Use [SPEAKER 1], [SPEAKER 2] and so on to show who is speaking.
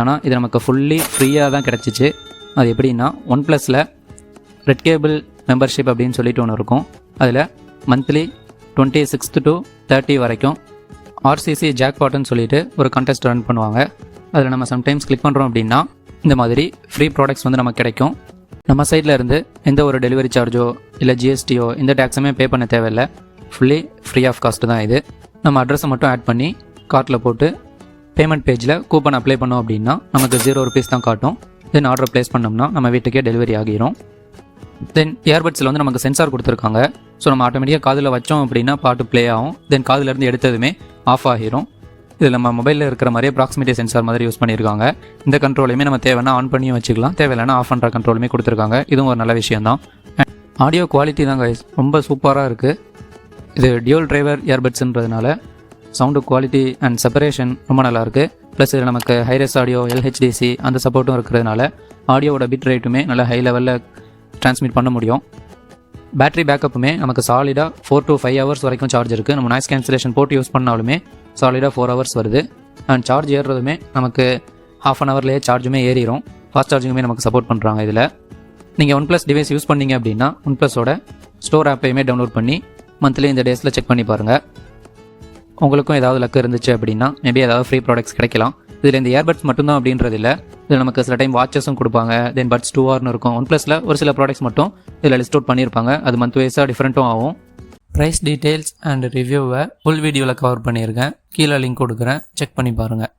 [SPEAKER 1] ஆனால் இது நமக்கு ஃபுல்லி ஃப்ரீயாக தான் கிடச்சிச்சு. அது எப்படின்னா ஒன் ப்ளஸில் ரெட் கேபிள் மெம்பர்ஷிப் அப்படின்னு சொல்லிட்டு ஒன்று இருக்கும். அதில் மந்த்லி 26th to 30 வரைக்கும் ஆர்சிசி ஜாக்பாட்னு சொல்லிட்டு ஒரு கான்டெஸ்ட் ரன் பண்ணுவாங்க. அதில் நம்ம சம்டைம்ஸ் கிளிக் பண்ணுறோம் அப்படின்னா இந்த மாதிரி ஃப்ரீ ப்ராடக்ட்ஸ் வந்து நமக்கு கிடைக்கும். நம்ம சைடில் இருந்து எந்த ஒரு டெலிவரி சார்ஜோ இல்லை ஜிஎஸ்டியோ எந்த டேக்ஸுமே பே பண்ண தேவையில்லை. ஃபுல்லி ஃப்ரீ ஆஃப் காஸ்ட் தான் இது. நம்ம அட்ரஸை மட்டும் ஆட் பண்ணி கார்ட்டில் போட்டு பேமெண்ட் பேஜில் கூப்பன் அப்ளை பண்ணோம் அப்படின்னா நமக்கு 0 rupees தான் காட்டும். தென் ஆர்டர் ப்ளேஸ் பண்ணோம்னா நம்ம வீட்டுக்கே டெலிவரி ஆகிரும். தென் இயர்பட்ஸில் வந்து நமக்கு சென்சார் கொடுத்துருக்காங்க. ஸோ நம்ம ஆட்டோமேட்டிக்காக காதில் வச்சோம் அப்படின்னா பாட்டு ப்ளே ஆகும். தென் காதிலேருந்து எடுத்ததுமே ஆஃப் ஆகிரும். இதில் நம்ம மொபைலில் இருக்கிற மாதிரியே ப்ராக்சிமிட்டி சென்சார் மாதிரி யூஸ் பண்ணியிருக்காங்க. இந்த கண்ட்ரோலையுமே நம்ம தேவைன்னா ஆன் பண்ணியும் வச்சுக்கலாம், தேவையில்லைனா ஆஃப் பண்ணுற கண்ட்ரோலுமே கொடுத்துருக்காங்க. இதுவும் ஒரு நல்ல விஷயம் தான். ஆடியோ குவாலிட்டி தான் கைஸ் ரொம்ப சூப்பராக இருக்குது. இது டியூல் டிரைவர் இயர்பட்ஸுன்றதுனால சவுண்டு குவாலிட்டி அண்ட் செப்பரேஷன் ரொம்ப நல்லாயிருக்கு. ப்ளஸ் இதில் நமக்கு ஹைரஸ் ஆடியோ எல்ஹெச்டிசி அந்த சப்போர்ட்டும் இருக்கிறதுனால ஆடியோவோட பிட் ரேட்டுமே நல்லா ஹை லெவலில் ட்ரான்ஸ்மிட் பண்ண முடியும். பேட்டரி பேக்கப்புமே நமக்கு சாலிடாக 4 to 5 hours வரைக்கும் சார்ஜ் இருக்குது. நம்ம நாய்ஸ் கேன்சலேஷன் போட்டு யூஸ் பண்ணாலுமே சாலிடாக 4 hours வருது. அண்ட் சார்ஜ் ஏறுறதுமே நமக்கு ½ an hourலேயே சார்ஜுமே ஏறிடும். ஃபாஸ்ட் சார்ஜிங்குமே நமக்கு சப்போர்ட் பண்ணுறாங்க. இதில் நீங்கள் ஒன் ப்ளஸ் டிவைஸ் யூஸ் பண்ணீங்க அப்படின்னா ஒன் ப்ளஸோட ஸ்டோர் ஆப்பையுமே டவுன்லோட் பண்ணி மந்த்லி இந்த டேஸில் செக் பண்ணி பாருங்கள். உங்களுக்கும் ஏதாவது லக்கு இருந்துச்சு அப்படின்னா மேபி ஏதாவது ஃப்ரீ ப்ராடக்ட்ஸ் கிடைக்கலாம். இதில் இந்த இயர்பட்ஸ் மட்டும்தான் அப்படின்றது இல்லை. இதில் நமக்கு சில டைம் வாட்சஸும் கொடுப்பாங்க. தென் பட்ஸ் 2Rனு இருக்கும். ஒன் ப்ளஸில் ஒரு சில ப்ராடக்ட்ஸ் மட்டும் இதில் லிஸ்ட் அவுட் பண்ணியிருப்பாங்க. அது மந்த் வைஸாக டிஃப்ரெண்ட்டும் ஆகும். ப்ரைஸ் டீட்டெயில்ஸ் அண்ட் ரிவ்யூவை ஃபுல் வீடியோவில் கவர் பண்ணியிருக்கேன். கீழே லிங்க் கொடுக்குறேன், செக் பண்ணி பாருங்கள்.